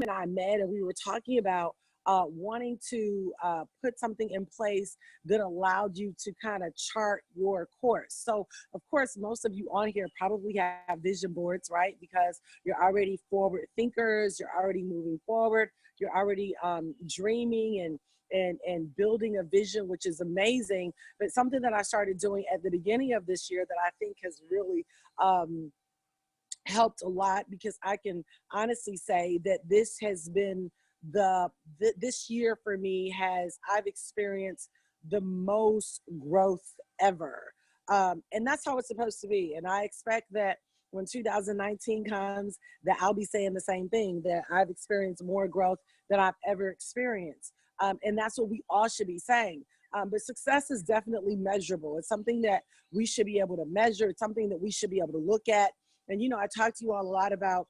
and I met, and we were talking about wanting to put something in place that allowed you to kind of chart your course. So, of course, most of you on here probably have vision boards, right? Because you're already forward thinkers, you're already moving forward, you're already dreaming and building a vision, which is amazing. But something that I started doing at the beginning of this year that I think has really helped a lot, because I can honestly say that this has been this year for me, has I've experienced the most growth ever. And that's how it's supposed to be. And I expect that when 2019 comes, that I'll be saying the same thing, that I've experienced more growth than I've ever experienced. And that's what we all should be saying. But success is definitely measurable. It's something that we should be able to measure. It's something that we should be able to look at. And, I talk to you all a lot about,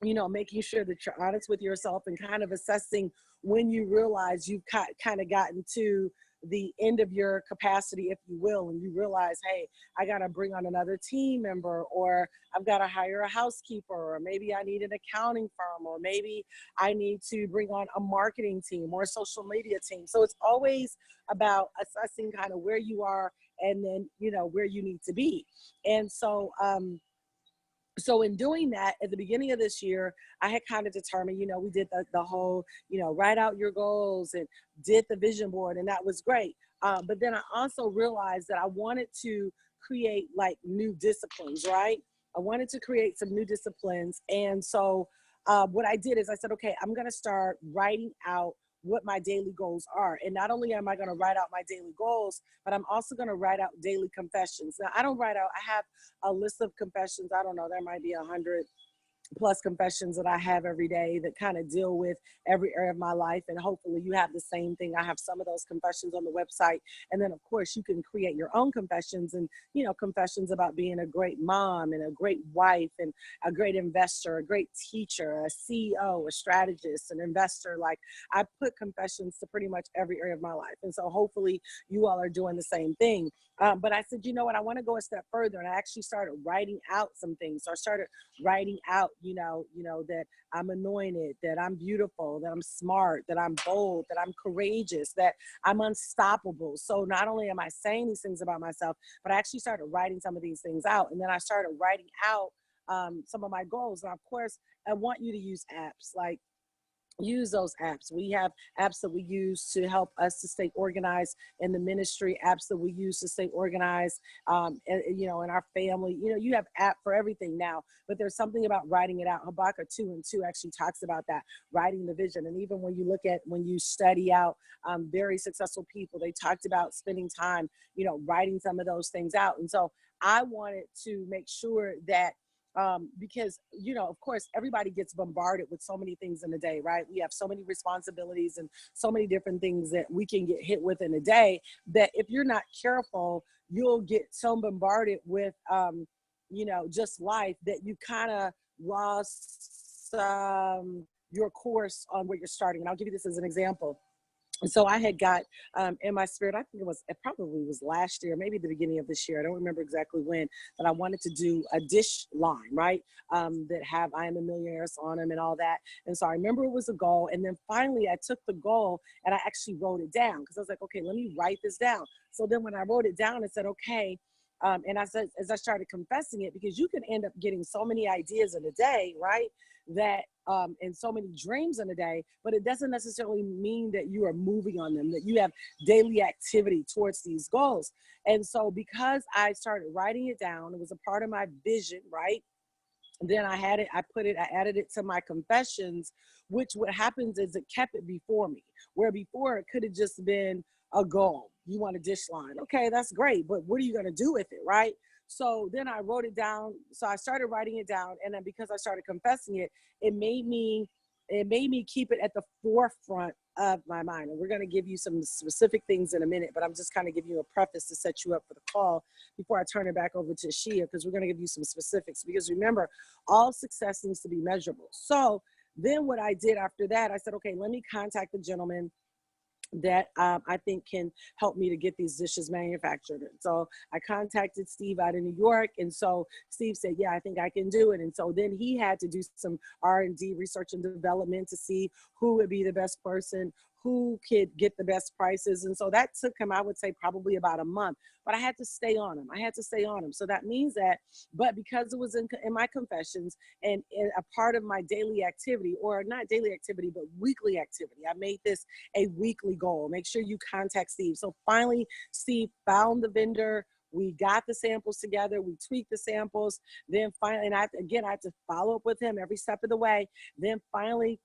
making sure that you're honest with yourself and kind of assessing when you realize you've kind of gotten to the end of your capacity, if you will, and you realize, hey, I got to bring on another team member, or I've got to hire a housekeeper, or maybe I need an accounting firm, or maybe I need to bring on a marketing team or a social media team. So it's always about assessing kind of where you are, and then, where you need to be. And so in doing that, at the beginning of this year, I had kind of determined, we did the whole, write out your goals and did the vision board, and that was great. But then I also realized that I wanted to create like new disciplines, right? I wanted to create some new disciplines. And so what I did is I said, okay, I'm going to start writing out what my daily goals are. And not only am I going to write out my daily goals, but I'm also going to write out daily confessions. Now, I have a list of confessions. I don't know, there might be 100+ confessions that I have every day that kind of deal with every area of my life. And hopefully you have the same thing. I have some of those confessions on the website. And then of course you can create your own confessions, and, confessions about being a great mom and a great wife and a great investor, a great teacher, a CEO, a strategist, an investor. Like, I put confessions to pretty much every area of my life. And so hopefully you all are doing the same thing. But I said, you know what, I want to go a step further. And I actually started writing out some things. So I started writing out, that I'm anointed, that I'm beautiful, that I'm smart, that I'm bold, that I'm courageous, that I'm unstoppable. So not only am I saying these things about myself, but I actually started writing some of these things out. And then I started writing out some of my goals. And of course, I want you to use apps. Like, use those apps. We have apps that we use to help us to stay organized in the ministry, apps that we use to stay organized, in our family. You have app for everything now, but there's something about writing it out. Habakkuk 2:2 actually talks about that, writing the vision. And even when you study out very successful people, they talked about spending time, writing some of those things out. And so I wanted to make sure that because, of course, everybody gets bombarded with so many things in a day, right? We have so many responsibilities and so many different things that we can get hit with in a day, that if you're not careful, you'll get so bombarded with, just life, that you kind of lost your course on where you're starting. And I'll give you this as an example. So I had got in my spirit, I think it probably was last year, maybe the beginning of this year, I don't remember exactly when, that I wanted to do a dish line, right? That have I Am a Millionairess on them and all that. And so I remember it was a goal. And then finally I took the goal and I actually wrote it down, because I was like, okay, let me write this down. So then when I wrote it down, I said, okay. And I said, as I started confessing it, because you can end up getting so many ideas in a day, right? That and so many dreams in a day, but it doesn't necessarily mean that you are moving on them, that you have daily activity towards these goals. And so because I started writing it down, it was a part of my vision, right? Then I added it to my confessions, which what happens is it kept it before me, where before it could have just been a goal. You want a dish line. Okay, that's great. But what are you going to do with it, right? So then I wrote it down. So I started writing it down. And then because I started confessing it, it made me keep it at the forefront of my mind. And we're going to give you some specific things in a minute, but I'm just kind of giving you a preface to set you up for the call before I turn it back over to Asheia, because we're going to give you some specifics. Because remember, all success needs to be measurable. So then what I did after that, I said, okay, let me contact the gentleman that I think can help me to get these dishes manufactured. And so I contacted Steve out in New York, and so Steve said, "Yeah, I think I can do it." And so then he had to do some R&D, research and development, to see who would be the best person, who could get the best prices. And so that took him, I would say, probably about a month. But I had to stay on him. I had to stay on him. So that means that, but because it was in my confessions and a part of my daily activity, or not daily activity, but weekly activity, I made this a weekly goal. Make sure you contact Steve. So finally, Steve found the vendor. We got the samples together. We tweaked the samples. Then finally, and I had to follow up with him every step of the way. Then finally,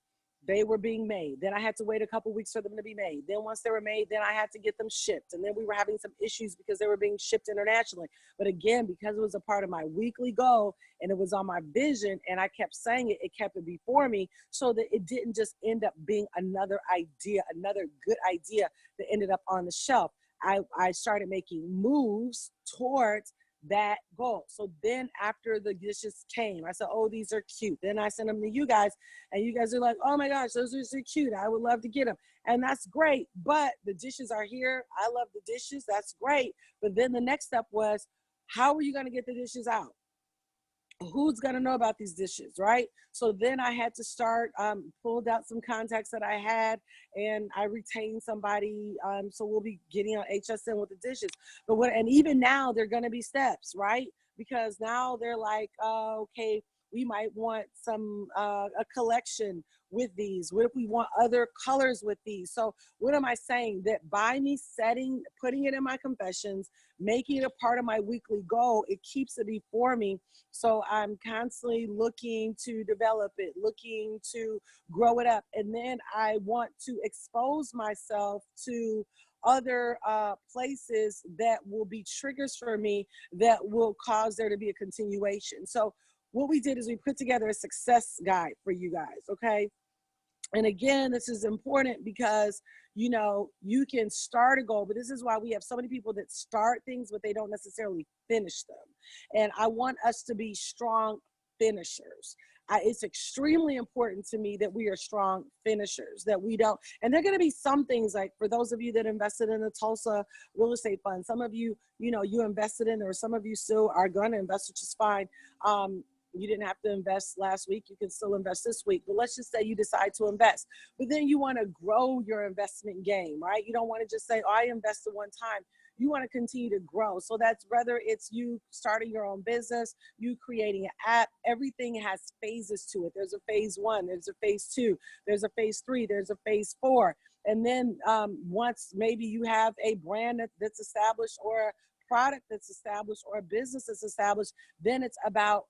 they were being made. Then I had to wait a couple weeks for them to be made. Then once they were made, then I had to get them shipped. And then we were having some issues because they were being shipped internationally. But again, because it was a part of my weekly goal and it was on my vision and I kept saying it, it kept it before me so that it didn't just end up being another idea, another good idea that ended up on the shelf. I started making moves towards that goal. So then after the dishes came, I said, "Oh, these are cute." Then I sent them to you guys, and you guys are like, "Oh my gosh, those are so cute. I would love to get them." And that's great. But the dishes are here. I love the dishes. That's great. But then the next step was, how are you going to get the dishes out? Who's going to know about these dishes, right? So then I had to start, pulled out some contacts that I had, and I retained somebody. So we'll be getting on HSN with the dishes. But and even now they're going to be steps, right? Because now they're like, okay, we might want some, a collection with these. What if we want other colors with these? So what am I saying? That by me putting it in my confessions, making it a part of my weekly goal, it keeps it before me. So I'm constantly looking to develop it, looking to grow it up. And then I want to expose myself to other places that will be triggers for me that will cause there to be a continuation. So what we did is we put together a success guide for you guys, okay? And again, this is important because, you know, you can start a goal, but this is why we have so many people that start things, but they don't necessarily finish them. And I want us to be strong finishers. It's extremely important to me that we are strong finishers, that we don't, and there are going to be some things, like for those of you that invested in the Tulsa real estate fund, some of you, you know, you invested in, or some of you still are going to invest, which is fine. You didn't have to invest last week. You can still invest this week. But let's just say you decide to invest. But then you want to grow your investment game, right? You don't want to just say, "Oh, I invested one time." You want to continue to grow. So that's whether it's you starting your own business, you creating an app, everything has phases to it. There's a phase 1, there's a phase 2, there's a phase 3, there's a phase 4. And then once maybe you have a brand that's established, or a product that's established, or a business that's established, then it's about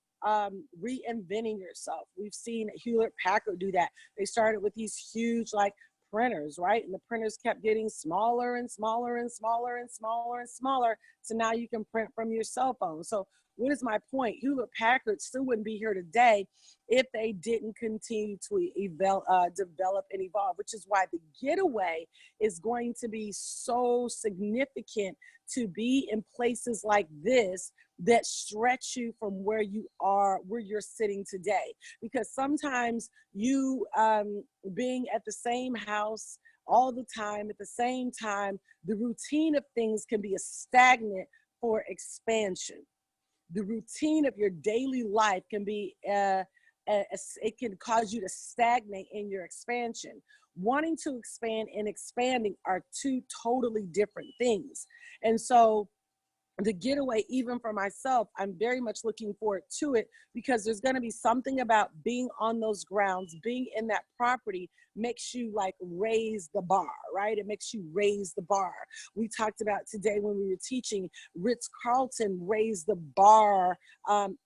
reinventing yourself. We've seen Hewlett Packard do that. They started with these huge like printers, right? And the printers kept getting smaller and smaller and smaller and smaller and smaller. So now you can print from your cell phone. So what is my point? Hewlett Packard still wouldn't be here today if they didn't continue to develop and evolve, which is why the getaway is going to be so significant, to be in places like this that stretch you from where you are, where you're sitting today. Because sometimes you being at the same house all the time, at the same time, the routine of things can be a stagnant for expansion. The routine of your daily life can be, it can cause you to stagnate in your expansion. Wanting to expand and expanding are two totally different things. And so the getaway, even for myself, I'm very much looking forward to it, because there's going to be something about being on those grounds, being in that property makes you like raise the bar, right? It makes you raise the bar. We talked about today when we were teaching, Ritz-Carlton raised the bar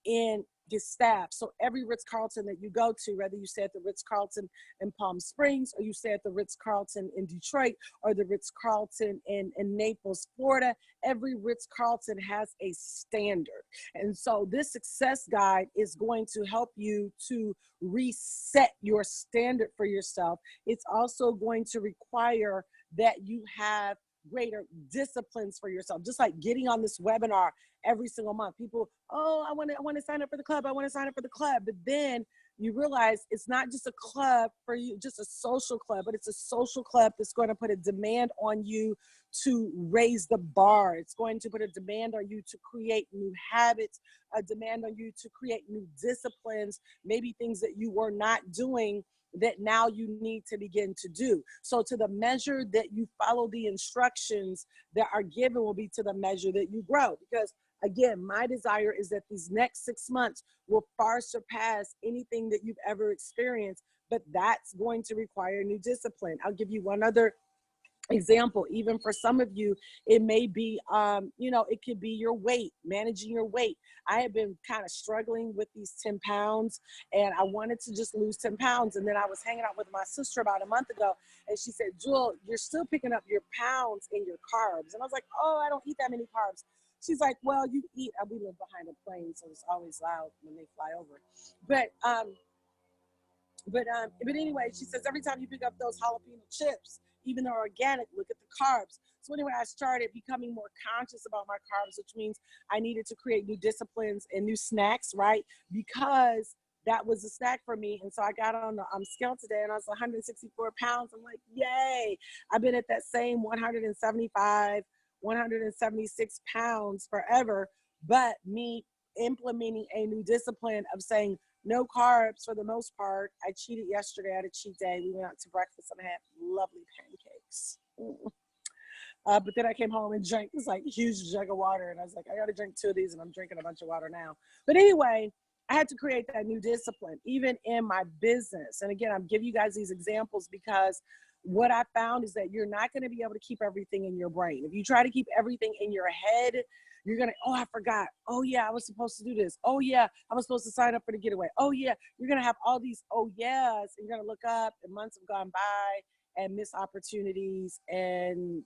in his staff. So every Ritz-Carlton that you go to, whether you stay at the Ritz-Carlton in Palm Springs, or you stay at the Ritz-Carlton in Detroit, or the Ritz-Carlton in Naples, Florida, every Ritz-Carlton has a standard. And so this success guide is going to help you to reset your standard for yourself. It's also going to require that you have greater disciplines for yourself. Just like getting on this webinar every single month. People, "Oh, I want to sign up for the club. I want to sign up for the club." But then you realize it's not just a club for you, just a social club, but it's a social club that's going to put a demand on you to raise the bar. It's going to put a demand on you to create new habits, a demand on you to create new disciplines, maybe things that you were not doing that now you need to begin to do. So to the measure that you follow the instructions that are given will be to the measure that you grow. Because again, my desire is that these next 6 months will far surpass anything that you've ever experienced, but that's going to require new discipline. I'll give you one other example. Even for some of you, it may be it could be your weight, managing your weight. I have been kind of struggling with these 10 pounds, and I wanted to just lose 10 pounds. And then I was hanging out with my sister about a month ago, and she said, Jewel, you're still picking up your pounds in your carbs. And I was like, oh, I don't eat that many carbs. She's like, well, you eat, we live behind a plane, so it's always loud when they fly over. But anyway, she says every time you pick up those jalapeno chips, even though organic, look at the carbs. So anyway, I started becoming more conscious about my carbs, which means I needed to create new disciplines and new snacks, right? Because that was a snack for me. And so I got on the scale today, and I was 164 pounds. I'm like, yay. I've been at that same 175, 176 pounds forever, but me implementing a new discipline of saying, no carbs for the most part. I cheated yesterday. I had a cheat day. We went out to breakfast and I had lovely pancakes. But then I came home and drank this like huge jug of water. And I was like, I got to drink 2 of these, and I'm drinking a bunch of water now. But anyway, I had to create that new discipline, even in my business. And again, I'm giving you guys these examples because what I found is that you're not going to be able to keep everything in your brain. If you try to keep everything in your head, you're going to, oh, I forgot. Oh, yeah, I was supposed to do this. Oh, yeah, I was supposed to sign up for the getaway. Oh, yeah, you're going to have all these oh, yes. And you're going to look up, and months have gone by, and miss opportunities and,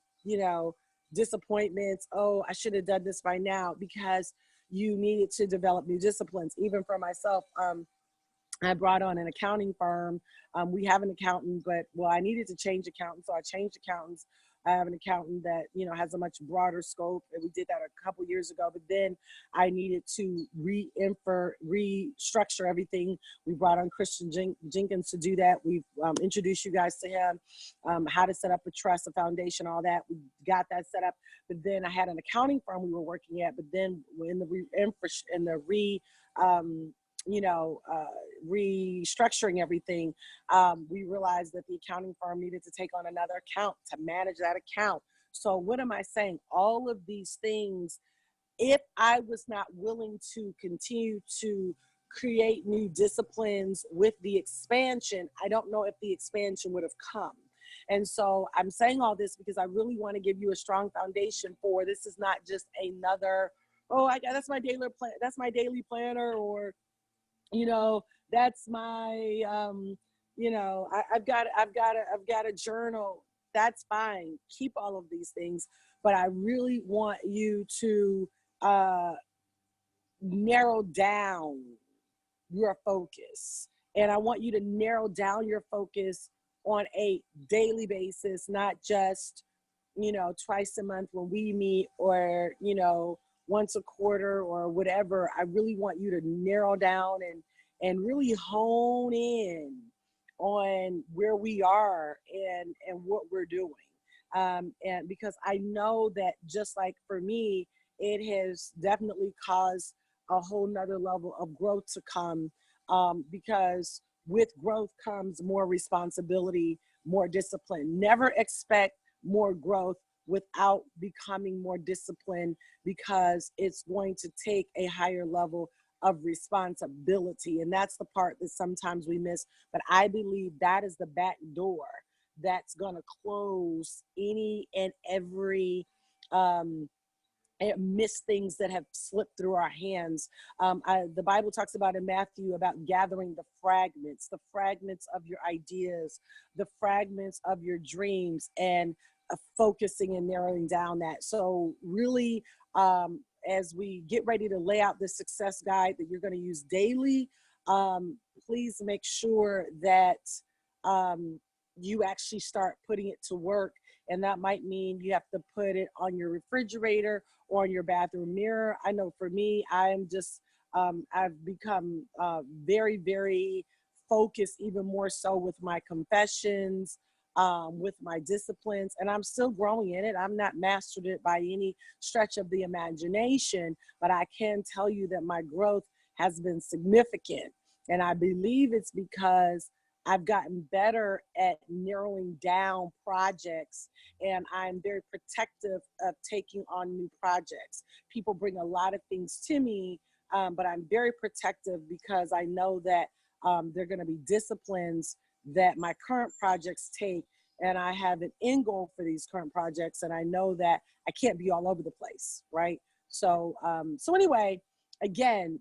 disappointments. Oh, I should have done this by now, because you needed to develop new disciplines. Even for myself, I brought on an accounting firm. We have an accountant, but I needed to change accountants, so I changed accountants. I have an accountant that has a much broader scope, and we did that a couple years ago. But then I needed to restructure everything. We brought on Christian Jenkins to do that. We've introduced you guys to him, how to set up a trust, a foundation, all that. We got that set up. But then I had an accounting firm we were working at. But then in restructuring everything, we realized that the accounting firm needed to take on another account to manage that account. So what am I saying? All of these things, if I was not willing to continue to create new disciplines with the expansion, I don't know if the expansion would have come. And so I'm saying all this because I really want to give you a strong foundation for this. Is not just another, that's my daily plan. That's my daily planner, or that's my, I've got a journal. That's fine. Keep all of these things, but I really want you to narrow down your focus, and I want you to narrow down your focus on a daily basis, not just twice a month when we meet, or once a quarter or whatever. I really want you to narrow down and really hone in on where we are and what we're doing. And because I know that, just like for me, it has definitely caused a whole nother level of growth to come, because with growth comes more responsibility, more discipline. Never expect more growth without becoming more disciplined, because it's going to take a higher level of responsibility. And that's the part that sometimes we miss. But I believe that is the back door that's going to close any and every miss things that have slipped through our hands. The Bible talks about in Matthew about gathering the fragments of your ideas, the fragments of your dreams, and focusing and narrowing down that. So really, as we get ready to lay out this success guide that you're going to use daily, please make sure that you actually start putting it to work. And that might mean you have to put it on your refrigerator or on your bathroom mirror. I know for me, I'm just, I've become very, very focus even more so with my confessions, with my disciplines, and I'm still growing in it. I'm not mastered it by any stretch of the imagination, but I can tell you that my growth has been significant. And I believe it's because I've gotten better at narrowing down projects, and I'm very protective of taking on new projects. People bring a lot of things to me, but I'm very protective because I know that they're going to be disciplines that my current projects take, and I have an end goal for these current projects, and I know that I can't be all over the place, right? So, so anyway, again,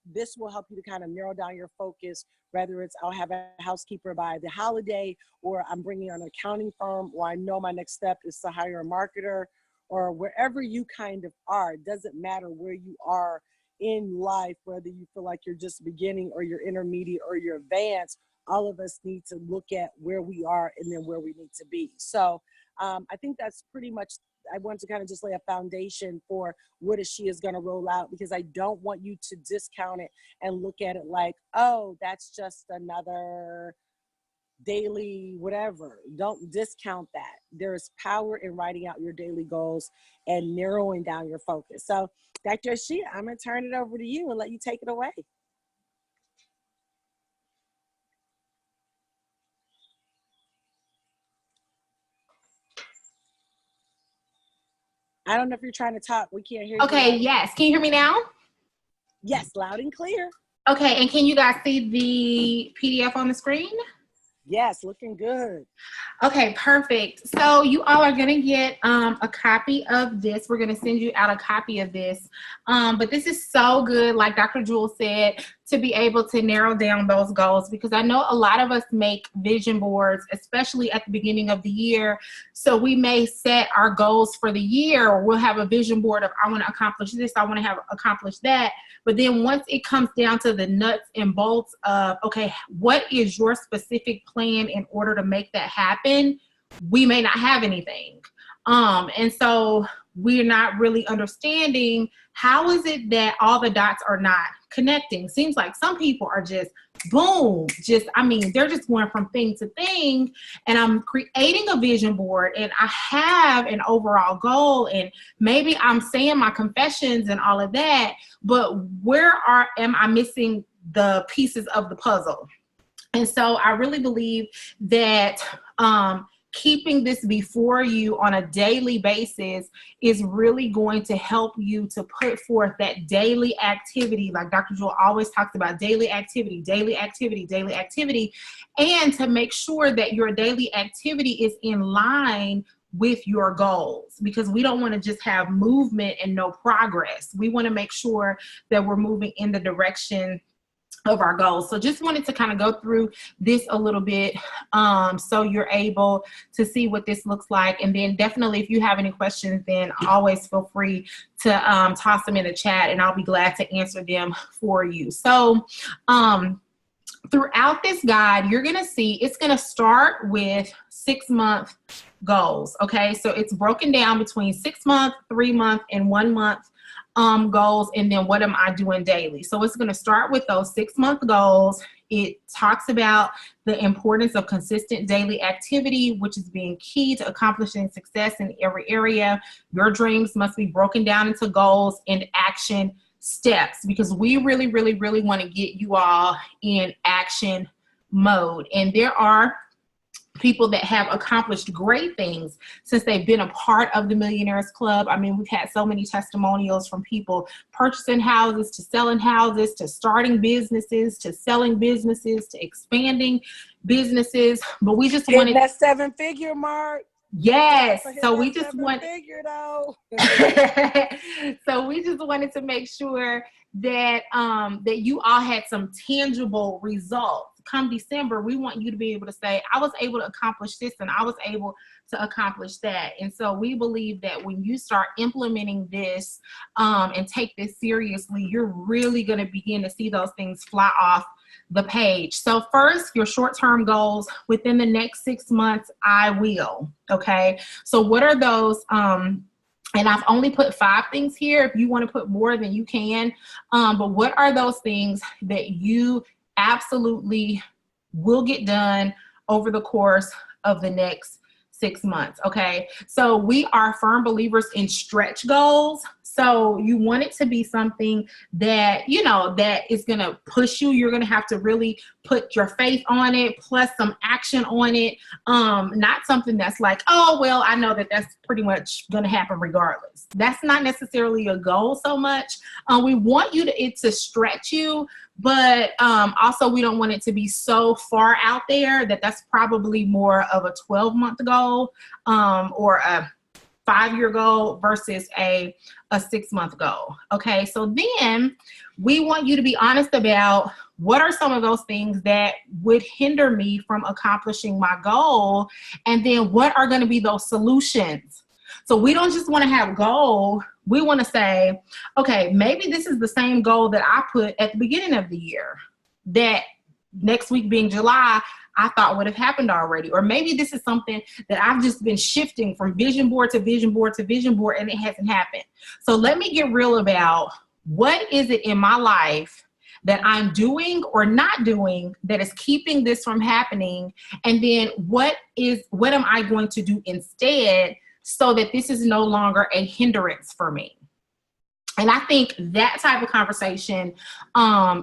this will help you to kind of narrow down your focus, whether it's I'll have a housekeeper by the holiday, or I'm bringing on an accounting firm, or I know my next step is to hire a marketer, or wherever you kind of are. It doesn't matter where you are in life, whether you feel like you're just beginning or you're intermediate or you're advanced. All of us need to look at where we are and then where we need to be. So I think that's pretty much, I want to kind of just lay a foundation for what Asheia is going to roll out, because I don't want you to discount it and look at it like, oh, that's just another daily whatever. Don't discount that. There is power in writing out your daily goals and narrowing down your focus. So Dr. Asheia, I'm going to turn it over to you and let you take it away. I don't know if you're trying to talk. We can't hear you. Okay, yes. Can you hear me now? Yes, loud and clear. Okay, and can you guys see the PDF on the screen? Yes, looking good. Okay, perfect. So you all are going to get a copy of this. We're going to send you out a copy of this. But this is so good, like Dr. Jewel said, to be able to narrow down those goals, because I know a lot of us make vision boards, especially at the beginning of the year. So we may set our goals for the year, or we'll have a vision board of, I want to accomplish this, I want to have accomplished that. But then once it comes down to the nuts and bolts of, okay, what is your specific plan in order to make that happen? We may not have anything. And so we're not really understanding how is it that all the dots are not connecting. Seems like some people are just boom, they're just going from thing to thing, and I'm creating a vision board and I have an overall goal, and maybe I'm saying my confessions and all of that, but am I missing the pieces of the puzzle? And so I really believe that keeping this before you on a daily basis is really going to help you to put forth that daily activity. Like Dr. Jewel always talks about daily activity, daily activity, daily activity, and to make sure that your daily activity is in line with your goals, because we don't want to just have movement and no progress. We want to make sure that we're moving in the direction of our goals. So just wanted to kind of go through this a little bit so you're able to see what this looks like. And then definitely if you have any questions, then always feel free to toss them in the chat and I'll be glad to answer them for you. So throughout this guide, you're going to see it's going to start with 6-month goals. Okay, so it's broken down between 6-month, 3-month, and 1-month goals, and then what am I doing daily. So it's going to start with those 6-month goals. It talks about the importance of consistent daily activity, which is being key to accomplishing success in every area. Your dreams must be broken down into goals and action steps, because we really, really, really want to get you all in action mode. And there are people that have accomplished great things since they've been a part of the Millionaires Club. I mean, we've had so many testimonials from people purchasing houses, to selling houses, to starting businesses, to selling businesses, to expanding businesses. But we just wanted that 7-figure mark. Yes. So we just so we just wanted to make sure that that you all had some tangible results. Come December, we want you to be able to say, I was able to accomplish this and I was able to accomplish that. And so we believe that when you start implementing this and take this seriously, you're really going to begin to see those things fly off the page. So first, your short-term goals within the next 6 months, I will. Okay. So what are those? And I've only put 5 things here. If you want to put more, then you can. But what are those things that you absolutely will get done over the course of the next 6 months. Okay. So we are firm believers in stretch goals. So you want it to be something that, you know, that is going to push you. You're going to have to really put your faith on it, plus some action on it. Not something that's like, oh, well, I know that that's pretty much going to happen regardless. That's not necessarily a goal so much. We want it to stretch you, but also we don't want it to be so far out there that that's probably more of a 12-month goal or a 5-year goal versus a 6-month goal. Okay, so then we want you to be honest about what are some of those things that would hinder me from accomplishing my goal, and then what are going to be those solutions. So we don't just want to have a goal. We want to say, okay, maybe this is the same goal that I put at the beginning of the year, that next week being July, I thought would have happened already. Or maybe this is something that I've just been shifting from vision board to vision board to vision board, and it hasn't happened. So let me get real about what is it in my life that I'm doing or not doing that is keeping this from happening. And then what am I going to do instead so that this is no longer a hindrance for me? And I think that type of conversation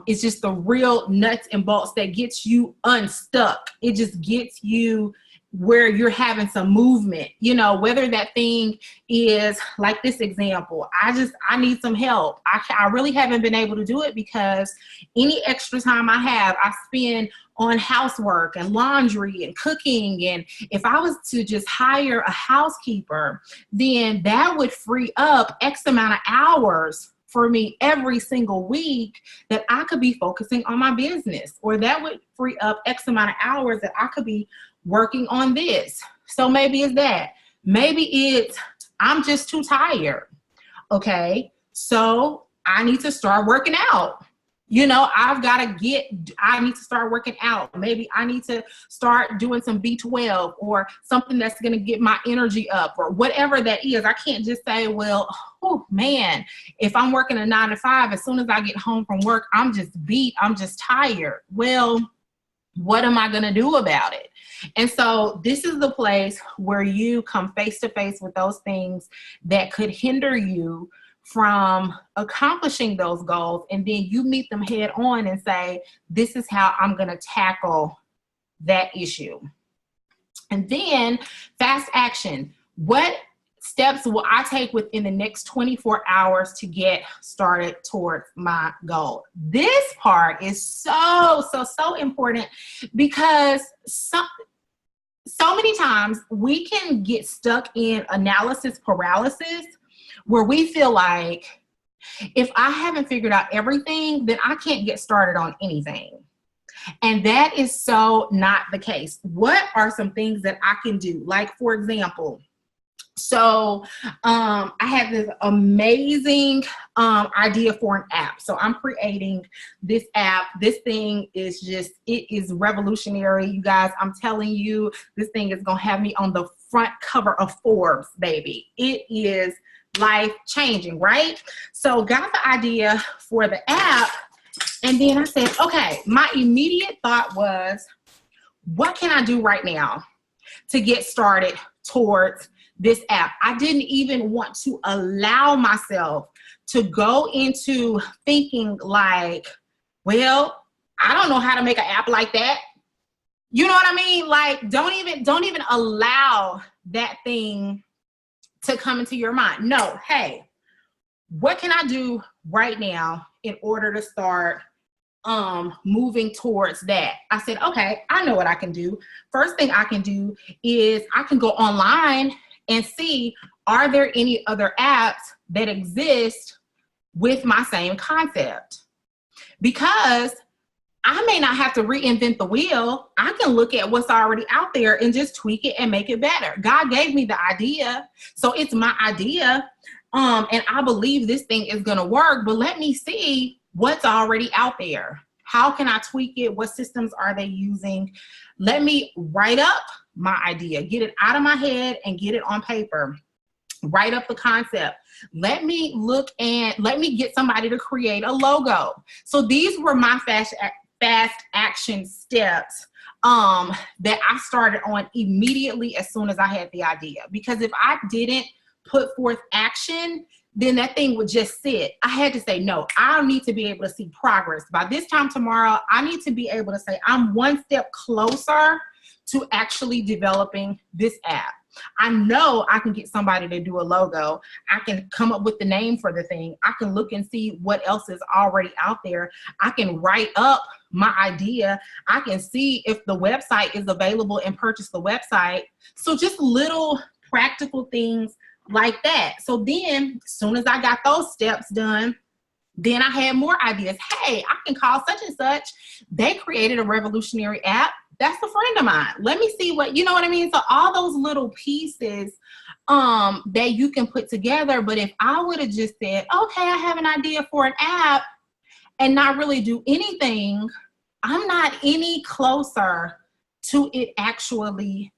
is just the real nuts and bolts that gets you unstuck. It just gets you where you're having some movement, you know, whether that thing is like this example. I need some help. I really haven't been able to do it because any extra time I have, I spend on housework and laundry and cooking. And if I was to just hire a housekeeper, then that would free up X amount of hours for me every single week that I could be focusing on my business, or that would free up X amount of hours that I could be working on this. So maybe it's that. Maybe it's I'm just too tired. Okay, so I need to start working out. You know, I need to start working out. Maybe I need to start doing some B12 or something that's going to get my energy up, or whatever that is. I can't just say, well, oh man, if I'm working a 9 to 5, as soon as I get home from work, I'm just beat. I'm just tired. Well, what am I going to do about it? And so this is the place where you come face to face with those things that could hinder you from accomplishing those goals. And then you meet them head on and say, this is how I'm going to tackle that issue. And then fast action. What steps will I take within the next 24 hours to get started towards my goal? This part is so important, because so many times we can get stuck in analysis paralysis, where we feel like if I haven't figured out everything, then I can't get started on anything. And that is so not the case. What are some things that I can do? Like, for example, so I have this amazing idea for an app. So I'm creating this app. This thing is just, it is revolutionary. You guys, I'm telling you, this thing is going to have me on the front cover of Forbes, baby. It is life-changing, right? So got the idea for the app, and then I said, okay, my immediate thought was, what can I do right now to get started towards this app? I didn't even want to allow myself to go into thinking like, well, I don't know how to make an app like that. You know what I mean? Like, don't even allow that thing to come into your mind. No, hey, what can I do right now in order to start moving towards that? I said, okay, I know what I can do. First thing I can do is I can go online and see, are there any other apps that exist with my same concept? Because I may not have to reinvent the wheel. I can look at what's already out there and just tweak it and make it better. God gave me the idea, so it's my idea. And I believe this thing is going to work, but let me see what's already out there. How can I tweak it? What systems are they using? Let me write up my idea, get it out of my head and get it on paper. Write up the concept. Let me get somebody to create a logo. So these were my fast action steps that I started on immediately as soon as I had the idea. Because if I didn't put forth action, then that thing would just sit. I had to say, no, I need to be able to see progress. By this time tomorrow, I need to be able to say, I'm one step closer to actually developing this app. I know I can get somebody to do a logo. I can come up with the name for the thing. I can look and see what else is already out there. I can write up my idea. I can see if the website is available and purchase the website. So just little practical things like that. So then as soon as I got those steps done, then I had more ideas. Hey, I can call such and such. They created a revolutionary app. That's a friend of mine. Let me see what, you know what I mean? So all those little pieces that you can put together. But if I would have just said, okay, I have an idea for an app and not really do anything, I'm not any closer to it actually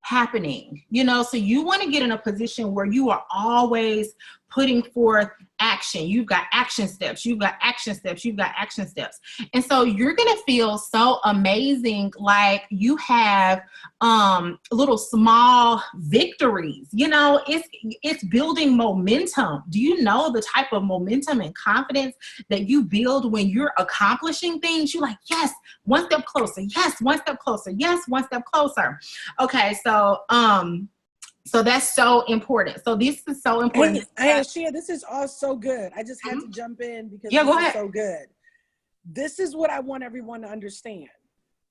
happening, you know? So you want to get in a position where you are always putting forth action. You've got action steps, you've got action steps, you've got action steps. And so you're going to feel so amazing, like you have little small victories. You know, it's building momentum. Do you know the type of momentum and confidence that you build when you're accomplishing things? You're like, yes, one step closer. Yes, one step closer. Yes, one step closer. Okay, so that's so important. So this is so important. Hey, Asheia, this is all so good. I just had to jump in because this is so good. This is what I want everyone to understand.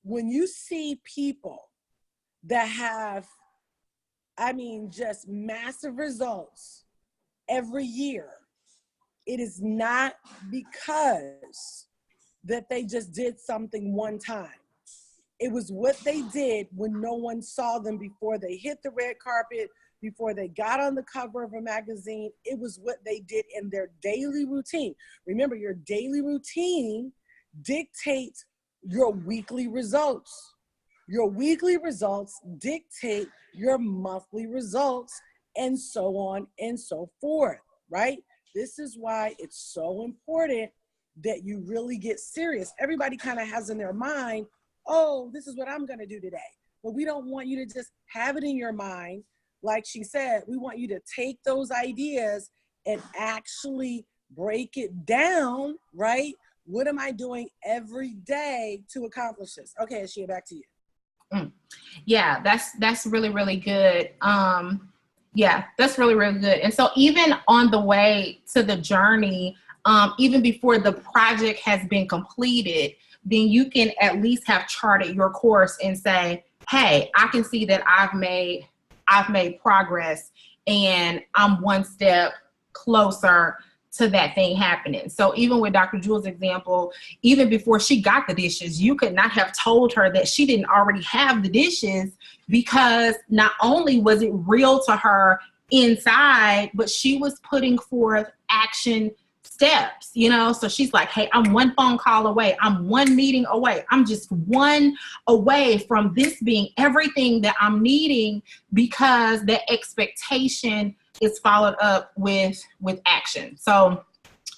When you see people that have, I mean, just massive results every year, it is not because that they just did something one time. It was what they did when no one saw them before they hit the red carpet, before they got on the cover of a magazine. It was what they did in their daily routine. Remember, your daily routine dictates your weekly results. Your weekly results dictate your monthly results, and so on and so forth, right? This is why it's so important that you really get serious. Everybody kind of has in their mind, oh, this is what I'm going to do today. But we don't want you to just have it in your mind. Like she said, we want you to take those ideas and actually break it down, right? What am I doing every day to accomplish this? Okay, Asheia, back to you. Yeah, that's really, really good. Yeah, that's really, really good. And so even on the way to the journey, even before the project has been completed, then you can at least have charted your course and say, hey, I can see that I've made progress and I'm one step closer to that thing happening. So even with Dr. Jewel's example, even before she got the dishes, you could not have told her that she didn't already have the dishes, because not only was it real to her inside, but she was putting forth action steps, you know? So she's like, hey, I'm one phone call away. I'm one meeting away. I'm just one away from this being everything that I'm needing, because the expectation is followed up with action. So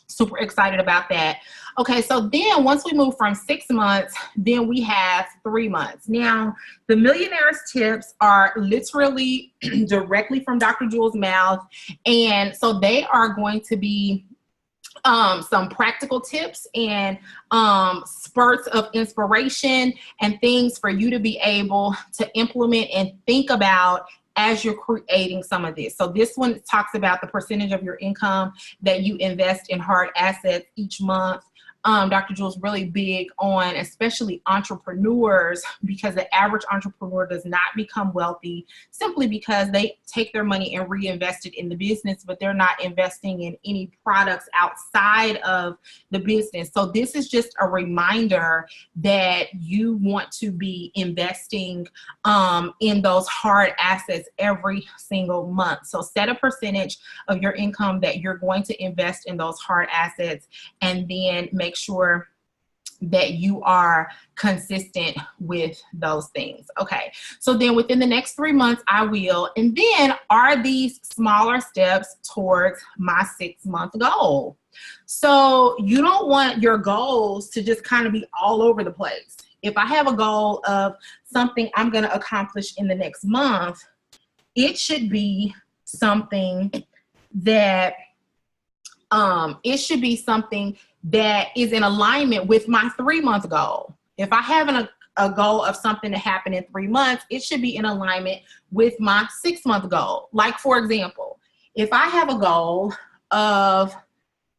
super excited about that. Okay, so then once we move from 6 months, then we have 3 months. Now, the Millionairess tips are literally directly from Dr. Jewel's mouth. And so they are going to be some practical tips and spurts of inspiration and things for you to be able to implement and think about as you're creating some of this. So this one talks about the percentage of your income that you invest in hard assets each month. Dr. Jewel's really big on especially entrepreneurs, because the average entrepreneur does not become wealthy simply because they take their money and reinvest it in the business, but they're not investing in any products outside of the business. So this is just a reminder that you want to be investing in those hard assets every single month. So set a percentage of your income that you're going to invest in those hard assets, and then make sure that you are consistent with those things. Okay, so then within the next 3 months, I will. And then are these smaller steps towards my 6-month goal? So you don't want your goals to just kind of be all over the place. If I have a goal of something I'm going to accomplish in the next month, it should be something that is in alignment with my 3-month goal. If I have a goal of something to happen in 3 months, it should be in alignment with my 6-month goal. Like, for example, if I have a goal of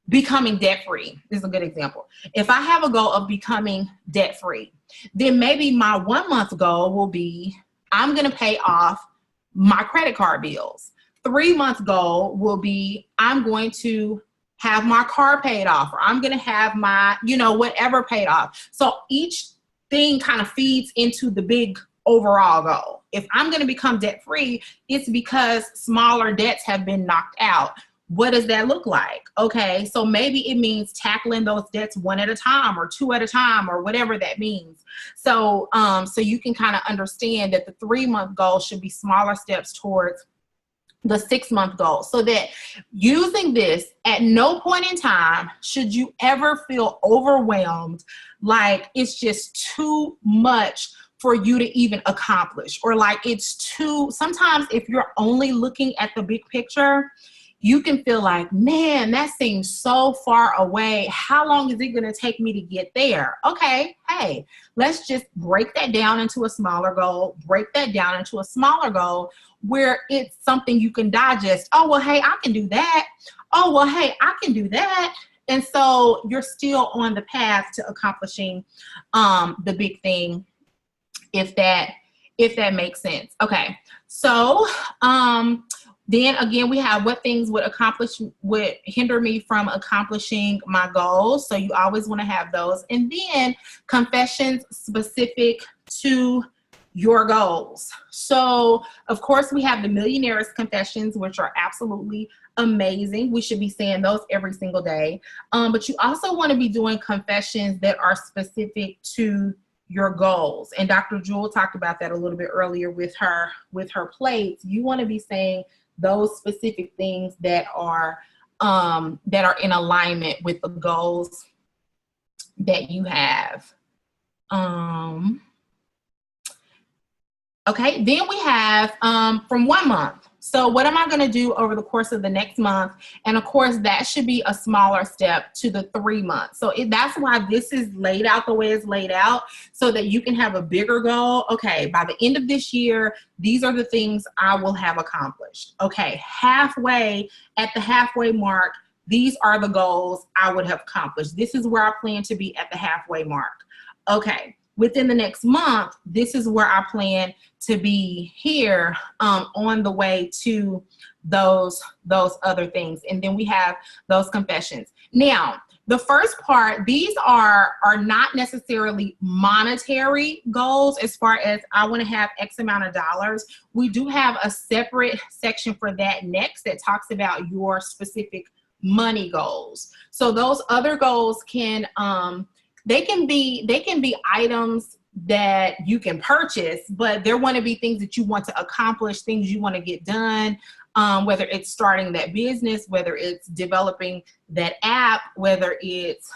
becoming debt-free, this is a good example. If I have a goal of becoming debt-free, then maybe my 1-month goal will be, I'm going to pay off my credit card bills. 3-month goal will be, I'm going to have my car paid off, or I'm going to have my, whatever paid off. So each thing kind of feeds into the big overall goal. If I'm going to become debt free, it's because smaller debts have been knocked out. What does that look like? Okay, so maybe it means tackling those debts 1 at a time or 2 at a time or whatever that means. So, so you can kind of understand that the 3-month goal should be smaller steps towards the 6-month goal, so that using this, at no point in time should you ever feel overwhelmed, like it's just too much for you to even accomplish, or like it's too, sometimes if you're only looking at the big picture, you can feel like, man, that seems so far away. How long is it going to take me to get there? Okay, hey, let's just break that down into a smaller goal, break that down into a smaller goal where it's something you can digest. Oh, well, hey, I can do that. Oh, well, hey, I can do that. And so you're still on the path to accomplishing the big thing, if that makes sense. Okay, so then again, we have what things would hinder me from accomplishing my goals. So you always want to have those. And then confessions specific to your goals. So of course we have the Millionairess confessions, which are absolutely amazing. We should be saying those every single day. But you also want to be doing confessions that are specific to your goals. And Dr. Jewel talked about that a little bit earlier with her plates. You want to be saying those specific things that are in alignment with the goals that you have. Okay, then we have from 1 month. So what am I going to do over the course of the next month? And of course, that should be a smaller step to the 3 months. So that's why this is laid out the way it's laid out, so that you can have a bigger goal. Okay, by the end of this year, these are the things I will have accomplished. Okay, at the halfway mark, these are the goals I would have accomplished. This is where I plan to be at the halfway mark. Okay. Within the next month, this is where I plan to be here on the way to those other things. And then we have those confessions. Now, the first part, these are not necessarily monetary goals as far as I want to have X amount of dollars. We do have a separate section for that next that talks about your specific money goals. So those other goals can they can be items that you can purchase, but there want to be things that you want to accomplish, things you want to get done, whether it's starting that business, whether it's developing that app, whether it's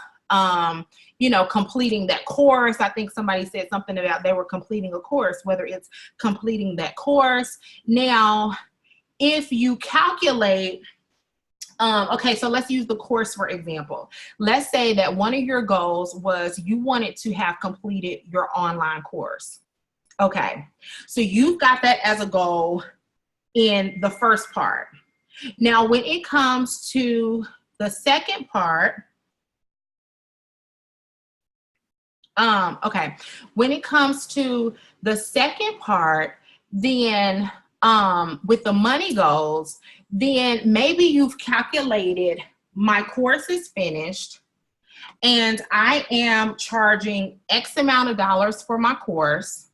completing that course. I think somebody said something about they were completing a course, whether it's completing that course. Now, if you calculate, okay, so let's use the course for example. Let's say that one of your goals was you wanted to have completed your online course. Okay, so you've got that as a goal in the first part. Now, when it comes to the second part, okay, when it comes to the second part, then with the money goals, then maybe you've calculated my course is finished and I am charging X amount of dollars for my course,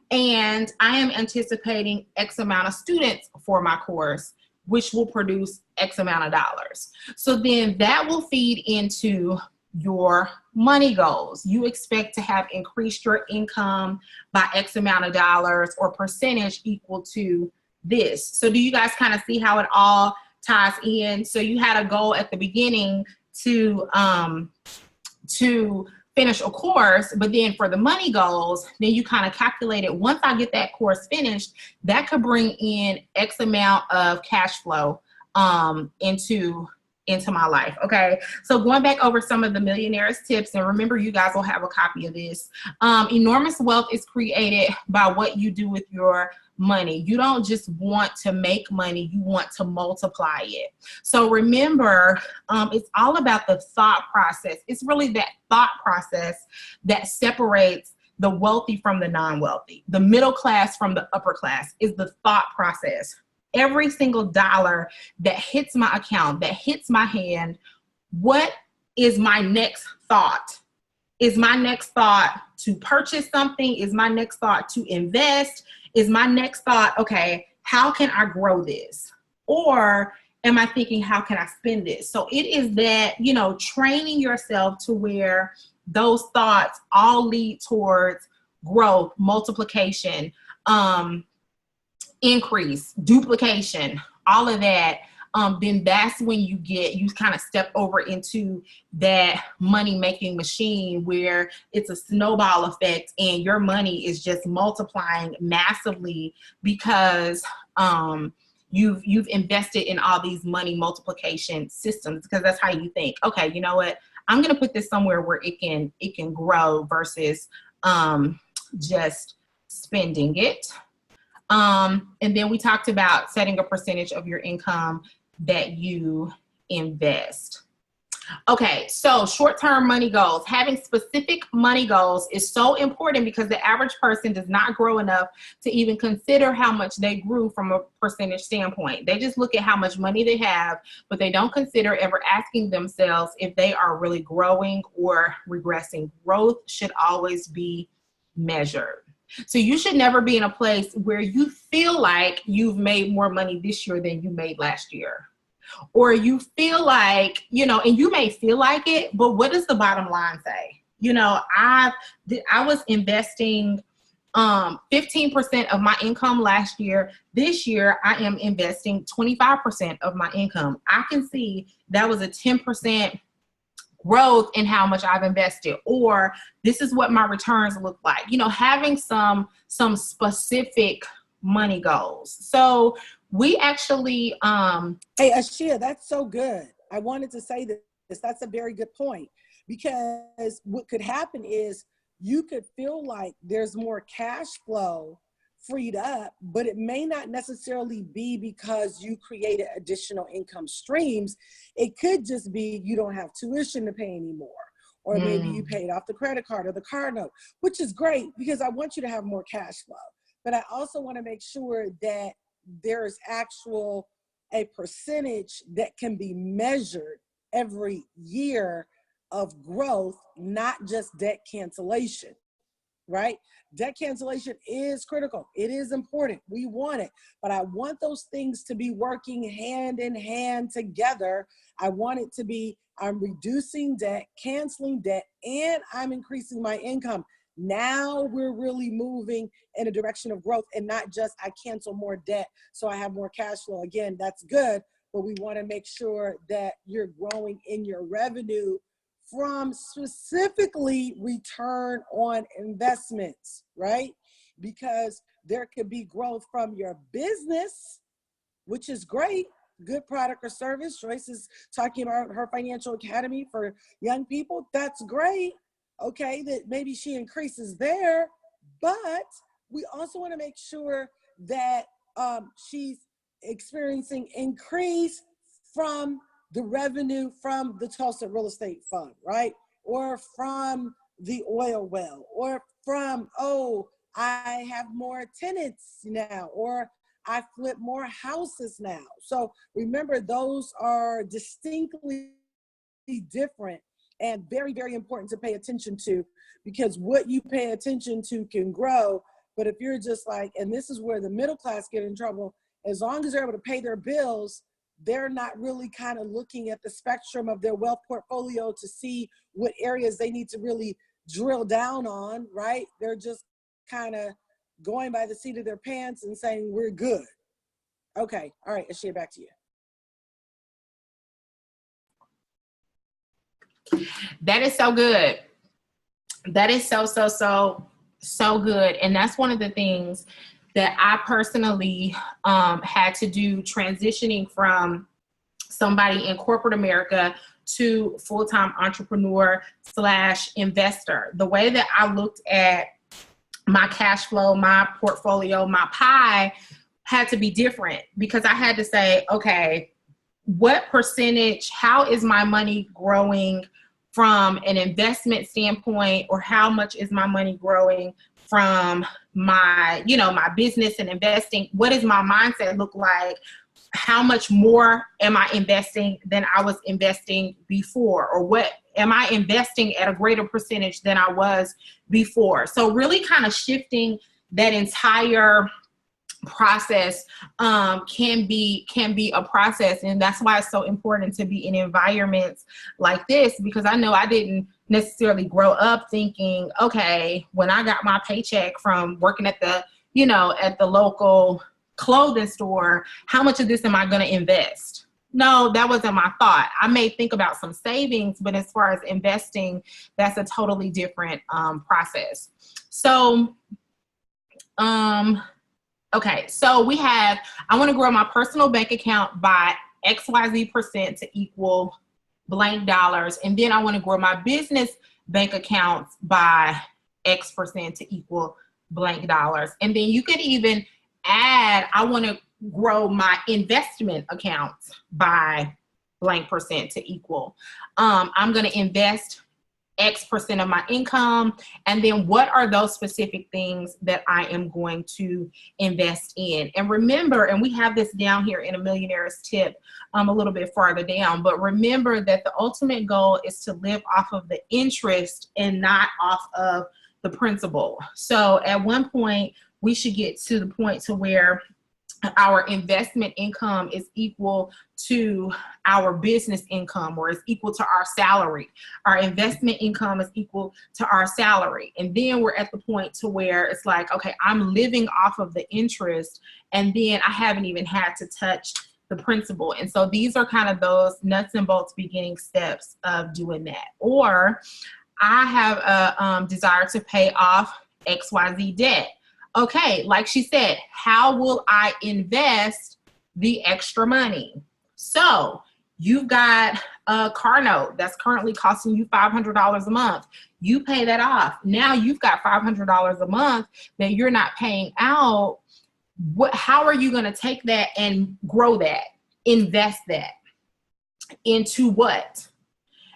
and I am anticipating X amount of students for my course, which will produce X amount of dollars. So then that will feed into your money goals. You expect to have increased your income by X amount of dollars or percentage equal to this. So do you guys kind of see how it all ties in? So you had a goal at the beginning to finish a course, but then for the money goals, then you kind of calculated, once I get that course finished, that could bring in X amount of cash flow into my life. Okay, so going back over some of the Millionairess tips, and remember, you guys will have a copy of this. Enormous wealth is created by what you do with your money. You don't just want to make money, you want to multiply it. So remember, it's all about the thought process. It's really that thought process that separates the wealthy from the non-wealthy, the middle class from the upper class, is the thought process. Every single dollar that hits my account, that hits my hand, what is my next thought? Is my next thought to purchase something? Is my next thought to invest? Is my next thought, okay, how can I grow this? Or am I thinking, how can I spend this? So it is that, you know, training yourself to where those thoughts all lead towards growth, multiplication, increase, duplication, all of that. Then that's when you kind of step over into that money making machine where it's a snowball effect and your money is just multiplying massively because you've invested in all these money multiplication systems, because that's how you think, okay, you know what, I'm going to put this somewhere where it can grow versus just spending it. And then we talked about setting a percentage of your income that you invest. Okay, so short-term money goals. Having specific money goals is so important because the average person does not grow enough to even consider how much they grew from a percentage standpoint. They just look at how much money they have, but they don't consider ever asking themselves if they are really growing or regressing. Growth should always be measured. So you should never be in a place where you feel like you've made more money this year than you made last year. Or you feel like, you know, and you may feel like it, but what does the bottom line say? You know, I was investing 15% of my income last year. This year, I am investing 25% of my income. I can see that was a 10% growth in how much I've invested, or this is what my returns look like. You know, having some specific money goals. So we actually Hey, Asheia, that's so good. I wanted to say this. That's a very good point, because what could happen is you could feel like there's more cash flow freed up, but it may not necessarily be because you created additional income streams. It could just be you don't have tuition to pay anymore, or maybe you paid off the credit card or the car note, which is great because I want you to have more cash flow. But I also want to make sure that there's a percentage that can be measured every year of growth, not just debt cancellation. Right? Debt cancellation is critical. It is important. We want it. But I want those things to be working hand in hand together. I want it to be, I'm reducing debt, canceling debt, and I'm increasing my income. Now we're really moving in a direction of growth, and not just I cancel more debt so I have more cash flow. Again, that's good, but we want to make sure that you're growing in your revenue from specifically return on investments, right? Because there could be growth from your business, which is great. Good product or service. Joyce is talking about her financial academy for young people. That's great. Okay, that maybe she increases there, but we also want to make sure that she's experiencing increase from the revenue from the Tulsa Real Estate Fund, right? Or from the oil well, or from, oh, I have more tenants now, or I flip more houses now. So remember, those are distinctly different and very, very important to pay attention to, because what you pay attention to can grow. But if you're just like, and this is where the middle class get in trouble, as long as they're able to pay their bills, they're not really kind of looking at the spectrum of their wealth portfolio to see what areas they need to really drill down on, right? They're just kind of going by the seat of their pants and saying, we're good. Okay. All right. Asheia, back to you. That is so good. That is so good. And that's one of the things that I personally had to do, transitioning from somebody in corporate America to full-time entrepreneur / investor. The way that I looked at my cash flow, my portfolio, my pie had to be different, because I had to say, okay, what percentage, how is my money growing from an investment standpoint, or how much is my money growing from my, my business and investing? What does my mindset look like? How much more am I investing than I was investing before? Or what am I investing at a greater percentage than I was before? So really kind of shifting that entire process can be a process. And that's why it's so important to be in environments like this, because I know I didn't necessarily grow up thinking, okay, when I got my paycheck from working at the, at the local clothing store, how much of this am I going to invest? No, that wasn't my thought. I may think about some savings, but as far as investing, that's a totally different process. So, okay, so we have, I want to grow my personal bank account by XYZ% to equal blank dollars. And then I want to grow my business bank accounts by X% to equal blank dollars. And then you could even add, I want to grow my investment accounts by blank percent to equal. I'm going to invest X% of my income. And then what are those specific things that I am going to invest in? And remember, and we have this down here in a Millionairess tip a little bit farther down, but remember that the ultimate goal is to live off of the interest and not off of the principal. So at one point, we should get to the point to where our investment income is equal to our business income, or is equal to our salary. Our investment income is equal to our salary. And then we're at the point to where it's like, okay, I'm living off of the interest, and then I haven't even had to touch the principal. And so these are kind of those nuts and bolts beginning steps of doing that. Or I have a desire to pay off XYZ debt. Okay, like she said, how will I invest the extra money? So you've got a car note that's currently costing you $500 a month. You pay that off. Now you've got $500 a month that you're not paying out. How are you going to take that and grow that, invest that into what?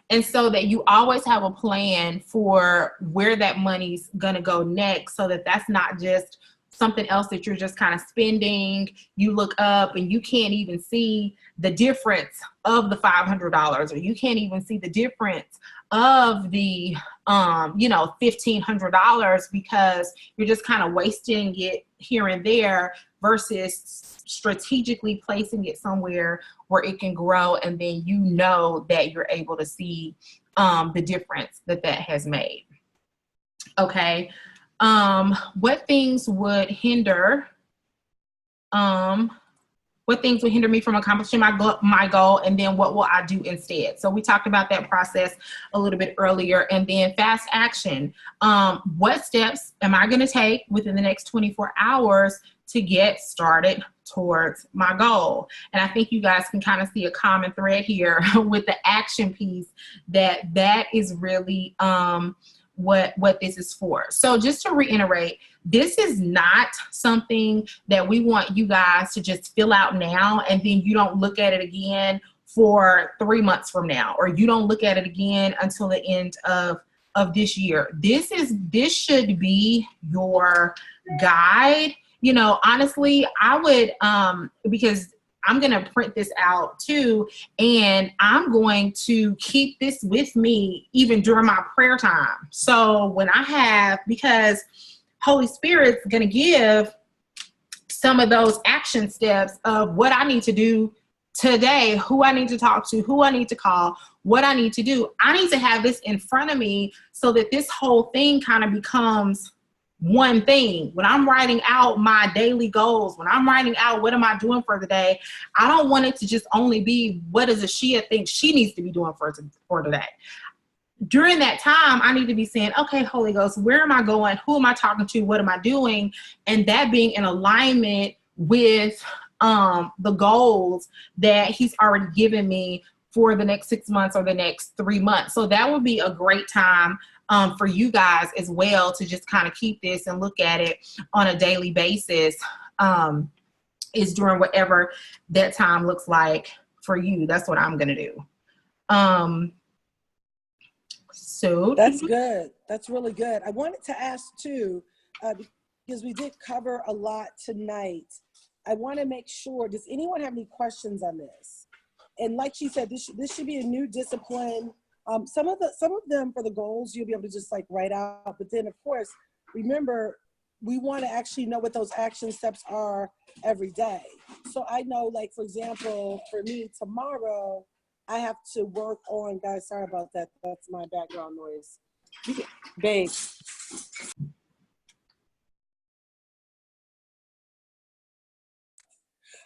And so that you always have a plan for where that money's going to go next, so that that's not just something else that you're just kind of spending. You look up and you can't even see the difference of the $500, or you can't even see the difference of the, $1,500, because you're just kind of wasting it here and there versus strategically placing it somewhere where it can grow, and then that you're able to see the difference that has made. Okay, what things would hinder me from accomplishing my goal, and then what will I do instead? So we talked about that process a little bit earlier. And then fast action. What steps am I going to take within the next 24 hours to get started towards my goal? And I think you guys can kind of see a common thread here with the action piece, that is really what this is for. So just to reiterate, this is not something that we want you guys to just fill out now and then you don't look at it again for 3 months from now, or you don't look at it again until the end of this year. This should be your guide. Honestly, I would, because I'm going to print this out too, and I'm going to keep this with me even during my prayer time. So when because Holy Spirit's going to give some of those action steps of what I need to do today, who I need to talk to, who I need to call, what I need to do. I need to have this in front of me so that this whole thing kind of becomes one thing. When I'm writing out my daily goals, when I'm writing out what am I doing for the day, I don't want it to just only be what does Asheia think she needs to be doing for today. During that time, I need to be saying, okay, Holy Ghost, where am I going? Who am I talking to? What am I doing? And that being in alignment with the goals that he's already given me for the next 6 months or the next 3 months. So that would be a great time for you guys as well to just kind of keep this and look at it on a daily basis, is during whatever that time looks like for you. That's what I'm going to do. So that's good. That's really good. I wanted to ask too, because we did cover a lot tonight. I want to make sure, does anyone have any questions on this? And like she said, this should be a new discipline. Some of them for the goals, you'll be able to just like write out. But then of course, remember, we want to actually know what those action steps are every day. So I know, like, for example, for me tomorrow, I have to work on, guys, sorry about that. That's my background noise. Babe.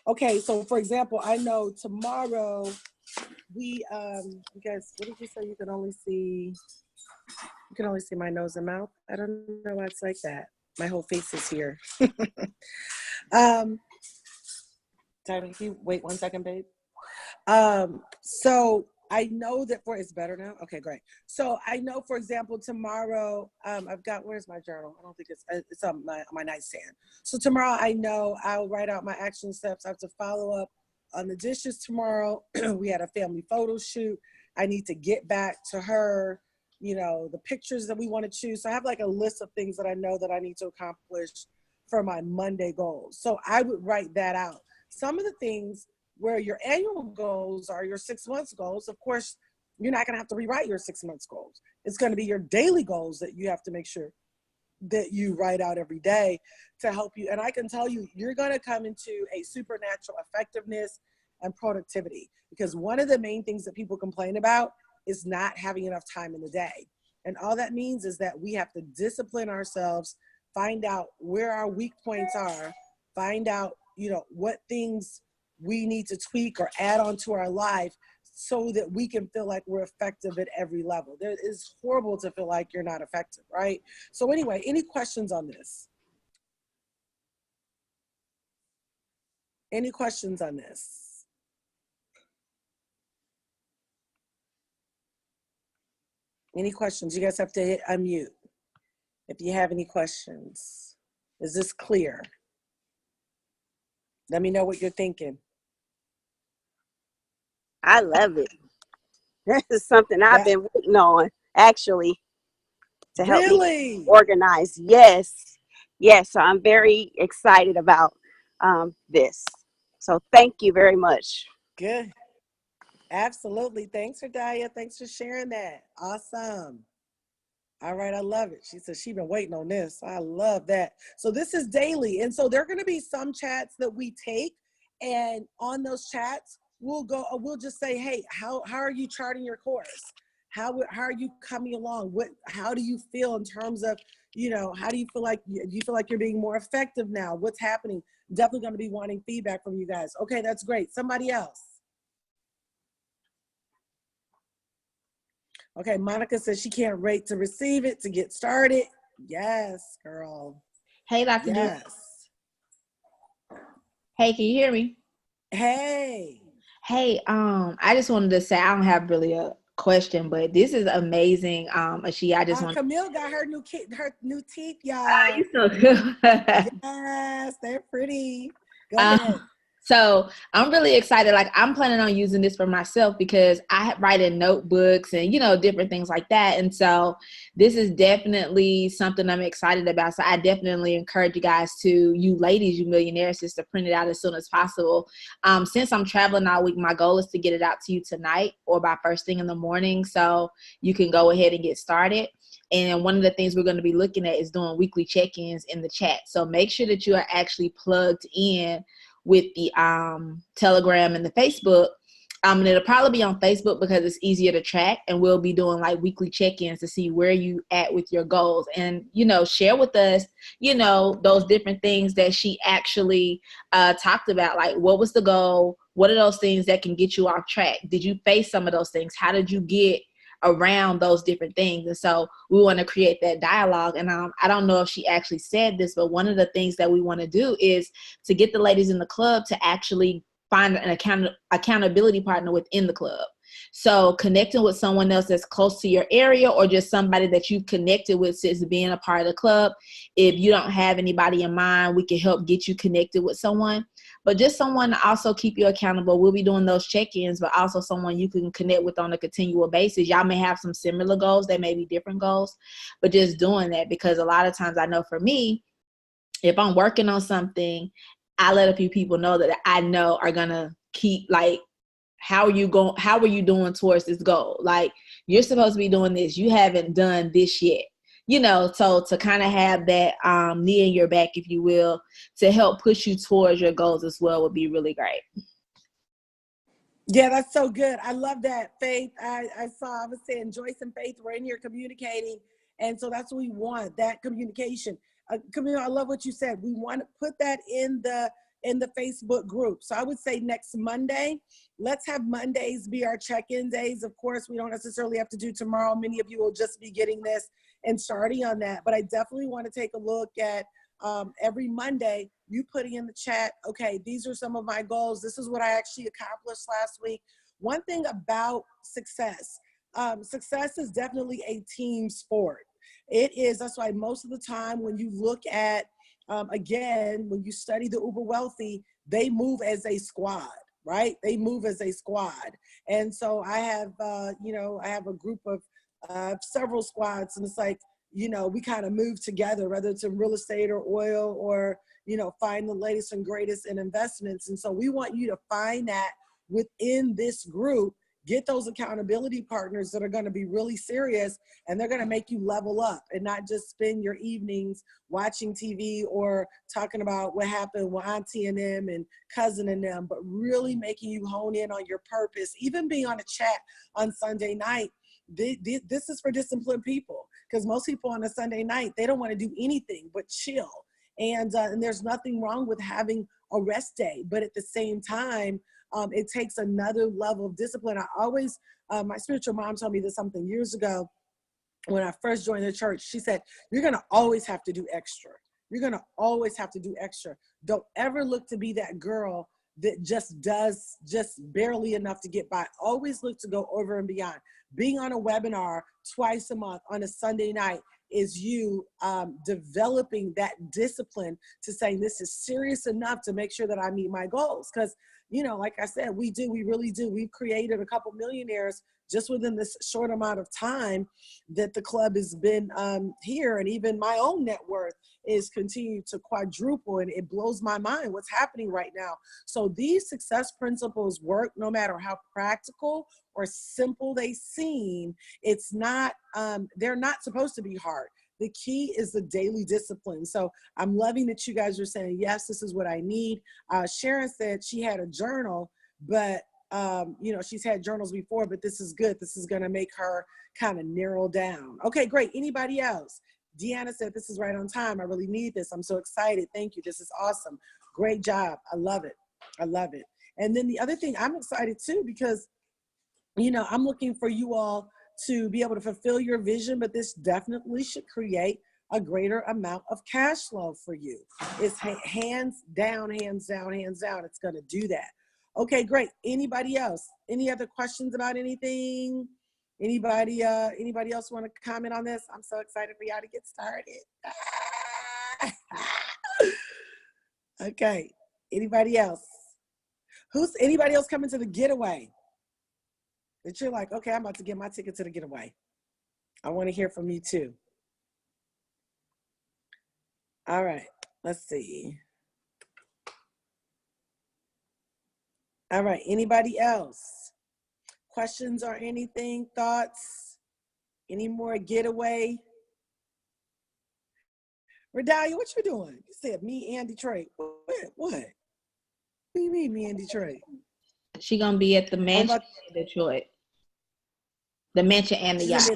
Okay, so for example, I know tomorrow we, you guys, what did you say? You can only see my nose and mouth. I don't know why it's like that. My whole face is here. Can you wait 1 second, babe? So I know that it's better now. Okay, great. So I know, for example, tomorrow, I've got, where's my journal? I don't think it's on my nightstand. So tomorrow I know I'll write out my action steps. I have to follow up on the dishes tomorrow. We had a family photo shoot. I need to get back to her, the pictures that we want to choose. So I have like a list of things that I know that I need to accomplish for my Monday goals. So I would write that out. Some of the things where your annual goals are your 6 months goals, of course, you're not going to have to rewrite your 6 months goals. It's going to be your daily goals that you have to make sure that you write out every day to help you. And I can tell you, you're going to come into a supernatural effectiveness and productivity, because one of the main things that people complain about is not having enough time in the day. And all that means is that we have to discipline ourselves, find out where our weak points are, find out, what things we need to tweak or add on to our life so that we can feel like we're effective at every level. It's horrible to feel like you're not effective, right? So anyway, any questions on this? Any questions on this? Any questions? You guys have to hit unmute if you have any questions. Is this clear? Let me know what you're thinking. I love it. This is something I've been waiting on, actually, to help me organize. Yes. So I'm very excited about this. So thank you very much. Good. Absolutely. Thanks, Radaya. Thanks for sharing that. Awesome. All right. I love it. She said she's been waiting on this. I love that. So this is daily. And so there are going to be some chats that we take, and on those chats, we'll just say, hey, how are you charting your course? How are you coming along? How do you feel in terms of, how do you feel like you're being more effective now? What's happening? Definitely going to be wanting feedback from you guys. Okay, that's great. Somebody else. Okay, Monica says she can't wait to receive it, to get started. Yes, girl. Hey, Dr. Yes. Hey, can you hear me? Hey. Hey, I just wanted to say I don't have really a question, but this is amazing. Asheia, I just want Camille got her new teeth, y'all. You're so good. Yes, they're pretty. Go ahead. So I'm really excited. Like, I'm planning on using this for myself because I write in notebooks and, different things like that. And so this is definitely something I'm excited about. So I definitely encourage you guys you ladies, you millionaires, to print it out as soon as possible. Since I'm traveling all week, my goal is to get it out to you tonight or by first thing in the morning. So you can go ahead and get started. And one of the things we're going to be looking at is doing weekly check-ins in the chat. So make sure that you are actually plugged in with the Telegram and the Facebook. And it'll probably be on Facebook because it's easier to track, and we'll be doing like weekly check-ins to see where you at with your goals, and, you know, share with us, you know, those different things that she actually talked about. Like, what was the goal? What are those things that can get you off track? Did you face some of those things? How did you get around those different things? And so we want to create that dialogue. And I don't know if she actually said this, but one of the things that we want to do is to get the ladies in the club to actually find an accountability partner within the club. So connecting with someone else that's close to your area, or just somebody that you've connected with since being a part of the club. If you don't have anybody in mind, we can help get you connected with someone, but just someone to also keep you accountable. We'll be doing those check-ins, but also someone you can connect with on a continual basis. Y'all may have some similar goals, they may be different goals, but just doing that, because a lot of times, I know for me, if I'm working on something, I let a few people know that I know are gonna keep, like, how are you doing towards this goal? Like, you're supposed to be doing this, you haven't done this yet, you know. So to kind of have that knee in your back, if you will, to help push you towards your goals as well, would be really great. Yeah, that's so good. I love that, Faith. I was saying Joyce and Faith were in here communicating, and so that's what we want, that communication. Camille, I love what you said. We want to put that in the Facebook group. So I would say next Monday, let's have Mondays be our check-in days. Of course, we don't necessarily have to do tomorrow. Many of you will just be getting this and starting on that. But I definitely want to take a look at every Monday, you putting in the chat, okay, these are some of my goals. This is what I actually accomplished last week. One thing about success, success is definitely a team sport. It is. That's why most of the time when you look at, again, when you study the uber wealthy, they move as a squad, right? They move as a squad. And so I have, I have a group of several squads, and it's like, you know, we kind of move together, whether it's in real estate or oil, or, you know, find the latest and greatest in investments. And so we want you to find that within this group. Get those accountability partners that are going to be really serious, and they're going to make you level up and not just spend your evenings watching TV or talking about what happened with auntie and them and cousin and them, but really making you hone in on your purpose. Even being on a chat on Sunday night, this is for disciplined people, because most people on a Sunday night, they don't want to do anything but chill. And there's nothing wrong with having a rest day, but at the same time, it takes another level of discipline. I always, my spiritual mom told me this something years ago when I first joined the church. She said, you're going to always have to do extra. You're going to always have to do extra. Don't ever look to be that girl that just does just barely enough to get by. Always look to go over and beyond. Being on a webinar twice a month on a Sunday night is you developing that discipline to saying, this is serious enough to make sure that I meet my goals. Because, you know, like I said, we really do. We've created a couple millionaires just within this short amount of time that the club has been here. And even my own net worth is continuing to quadruple, and it blows my mind what's happening right now. So these success principles work no matter how practical or simple they seem. It's not, they're not supposed to be hard. The key is the daily discipline. So I'm loving that you guys are saying, yes, this is what I need. Sharon said she had a journal, but you know, she's had journals before, but this is good. This is going to make her kind of narrow down. Okay, great. Anybody else? Deanna said, this is right on time. I really need this. I'm so excited. Thank you. This is awesome. Great job. I love it. I love it. And then the other thing, I'm excited too, because, you know, I'm looking for you all to be able to fulfill your vision, but this definitely should create a greater amount of cash flow for you. It's hands down, hands down, hands down. It's going to do that. Okay, great. Anybody else? Any other questions about anything? Anybody else want to comment on this? I'm so excited for y'all to get started. Okay. Anybody else? Anybody else coming to the getaway? That you're like, okay, I'm about to get my ticket to the getaway. I want to hear from you too. All right, let's see. All right, anybody else? Questions or anything, thoughts? Any more getaway? Redalia, what you doing? You said me and Detroit. What? What do you mean, me in Detroit? She gonna be at the mansion in Detroit. The mansion and the yacht.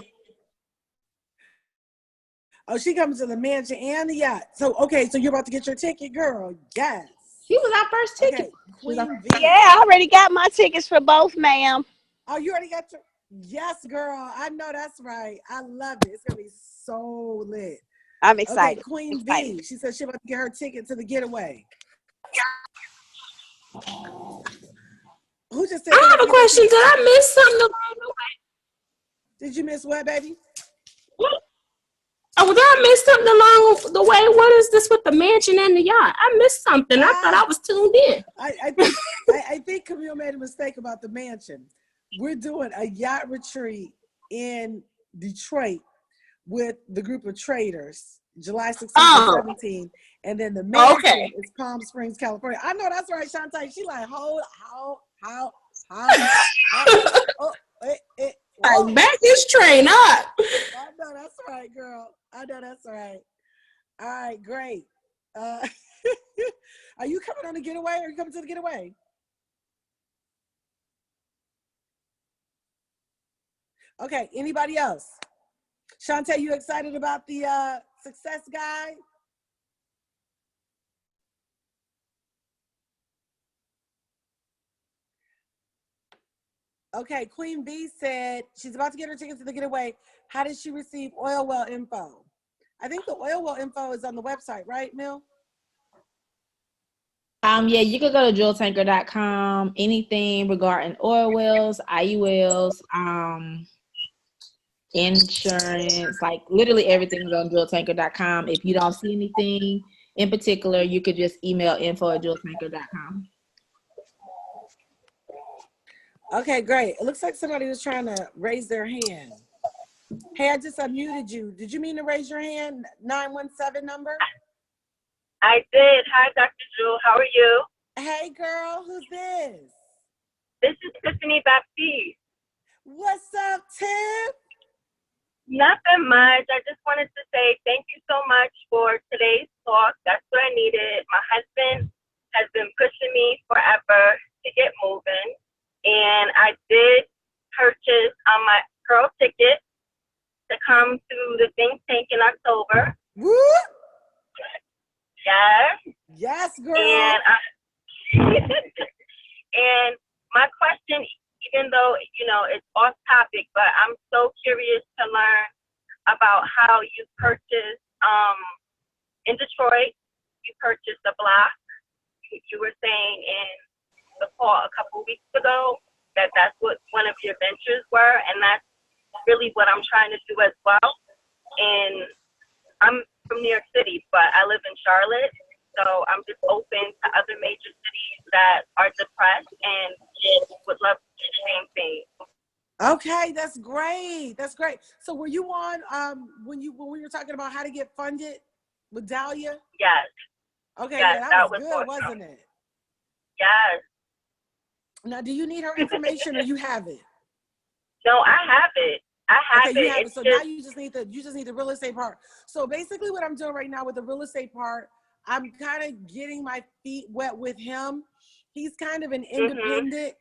Oh, she comes to the mansion and the yacht. So, okay, so you're about to get your ticket, girl. Yes. She was our first ticket. Okay, Queen V. Yeah, I already got my tickets for both, ma'am. Oh, you already got your... Yes, girl. I know that's right. I love it. It's going to be so lit. I'm excited. Okay, Queen V. She said she about to get her ticket to the getaway. Who just said... I have a question. Did I miss something along the way? Did you miss what, baby? Oh, did I miss something along the way? What is this with the mansion and the yacht? I missed something. I thought I was tuned in. I think Camille made a mistake about the mansion. We're doing a yacht retreat in Detroit with the group of traders, July 16th and 17th. And then the mansion is Palm Springs, California. I know that's right, Shantae. She like, how? Like, back this train up. I know that's right, girl. I know that's right. All right, great. Are you coming on the getaway or are you coming to the getaway? Okay, anybody else? Shantae, you excited about the success guide? Okay, Queen B said she's about to get her tickets to the getaway. How did she receive oil well info? I think the oil well info is on the website, right, Mill? Yeah, you could go to jeweltanker.com. Anything regarding oil wells, IULs, insurance, like literally everything is on jeweltanker.com. If you don't see anything in particular, you could just email info@jeweltanker.com. Okay, great. It looks like somebody was trying to raise their hand. Hey, I just unmuted you. Did you mean to raise your hand? 917 number? I did. Hi, Dr. Jewel. How are you? Hey, girl. Who's this? This is Tiffany Baptiste. What's up, Tiff? Nothing much. I just wanted to say thank you so much for today's talk. That's what I needed. My husband has been pushing me forever to get moving. And I did purchase my Pearl ticket to come to the think tank in October. Woo! Yes. Yes, girl. And and my question, even though, you know, it's off topic, but I'm so curious to learn about how you purchased, in Detroit, you purchased a block. You were saying in the call a couple weeks ago that that's what one of your ventures were, and that's really what I'm trying to do as well. And I'm from New York City, but I live in Charlotte, so I'm just open to other major cities that are depressed and would love to do the same thing. Okay, that's great. That's great. So were you on when we were talking about how to get funded with Dahlia? Yes. Okay, yes, yeah, that was good, awesome. wasn't it? Yes. Now, do you need her information or you have it? No, I have it. I have okay, it. You have it. So just... now you just need the real estate part. So basically what I'm doing right now with the real estate part, I'm kind of getting my feet wet with him. He's kind of an independent.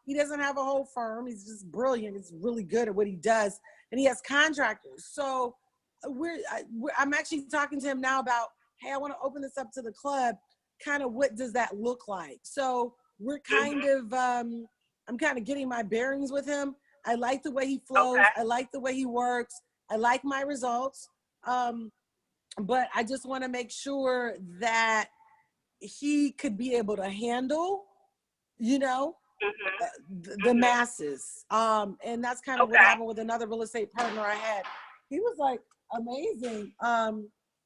He doesn't have a whole firm. He's just brilliant. He's really good at what he does. And he has contractors. So I'm actually talking to him now about, hey, I want to open this up to the club. Kind of what does that look like? So we're kind of, I'm kind of getting my bearings with him. I like the way he flows. Okay. I like the way he works. I like my results. But I just want to make sure that he could be able to handle, you know, the masses. And that's kind of what happened with another real estate partner I had. He was like amazing.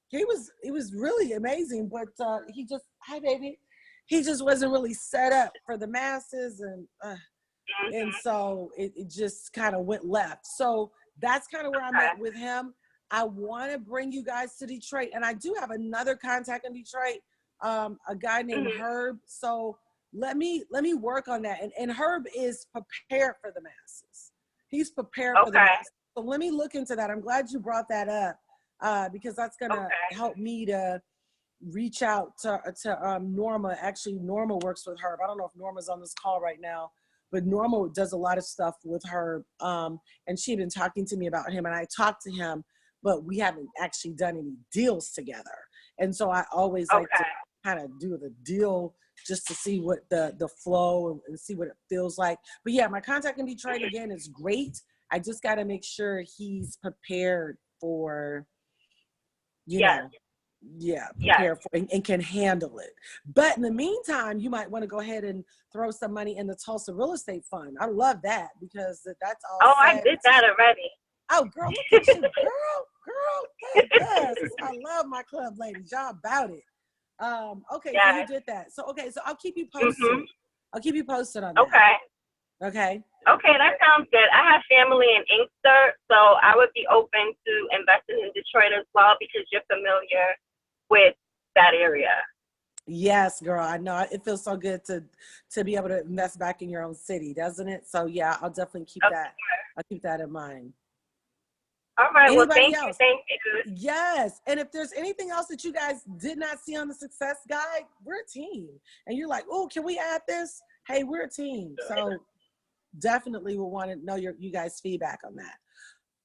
He was really amazing, but he just, hi baby. He just wasn't really set up for the masses, and so it just kind of went left. So that's kind of where I'm at with him. I want to bring you guys to Detroit, and I do have another contact in Detroit, a guy named Herb. So let me work on that. And Herb is prepared for the masses. He's prepared for the masses. So let me look into that. I'm glad you brought that up because that's gonna help me to reach out to Norma. Actually, Norma works with Herb. I don't know if Norma's on this call right now, but Norma does a lot of stuff with Herb. And she had been talking to me about him, and I talked to him, but we haven't actually done any deals together. And so I always like to kind of do the deal just to see what the flow and see what it feels like. But yeah, my contact in Detroit again is great. I just got to make sure he's prepared for, prepare for and can handle it. But in the meantime, you might want to go ahead and throw some money in the Tulsa Real Estate Fund. I love that because that's all. Oh, I did that already. Oh, girl, look at you, girl, yes. I love my club ladies. Y'all about it. Okay, so you did that. So I'll keep you posted. Mm-hmm. I'll keep you posted on that. Okay, that sounds good. I have family in Inkster, so I would be open to investing in Detroit as well because you're familiar with that area. Yes, girl, I know. It feels so good to be able to invest back in your own city, doesn't it? So yeah, I'll definitely keep that. I'll keep that in mind. All right. Anybody else? Thank you. Yes. And if there's anything else that you guys did not see on the success guide, we're a team. And you're like, oh, can we add this? Hey, we're a team. So definitely will want to know you guys' feedback on that.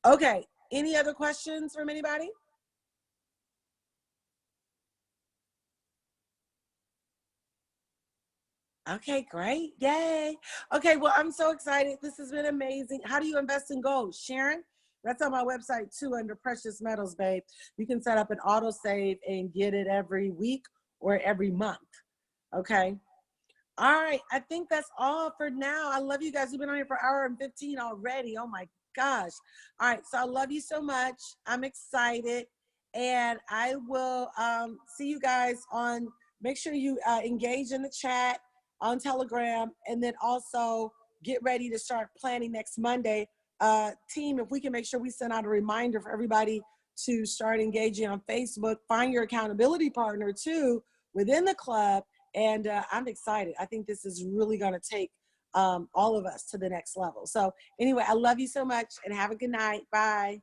Okay. Any other questions from anybody? Okay, great. Yay. Okay, well, I'm so excited. This has been amazing. How do you invest in gold? Sharon? That's on my website too under precious metals, babe. You can set up an auto save and get it every week or every month. Okay. All right. I think that's all for now. I love you guys. We've been on here for an hour and 15 already. Oh my gosh. All right. So I love you so much. I'm excited. And I will see you guys on, make sure you engage in the chat on Telegram, and then also get ready to start planning next Monday. Team, if we can make sure we send out a reminder for everybody to start engaging on Facebook, find your accountability partner too within the club. And I'm excited. I think this is really going to take all of us to the next level. So anyway, I love you so much and have a good night. Bye.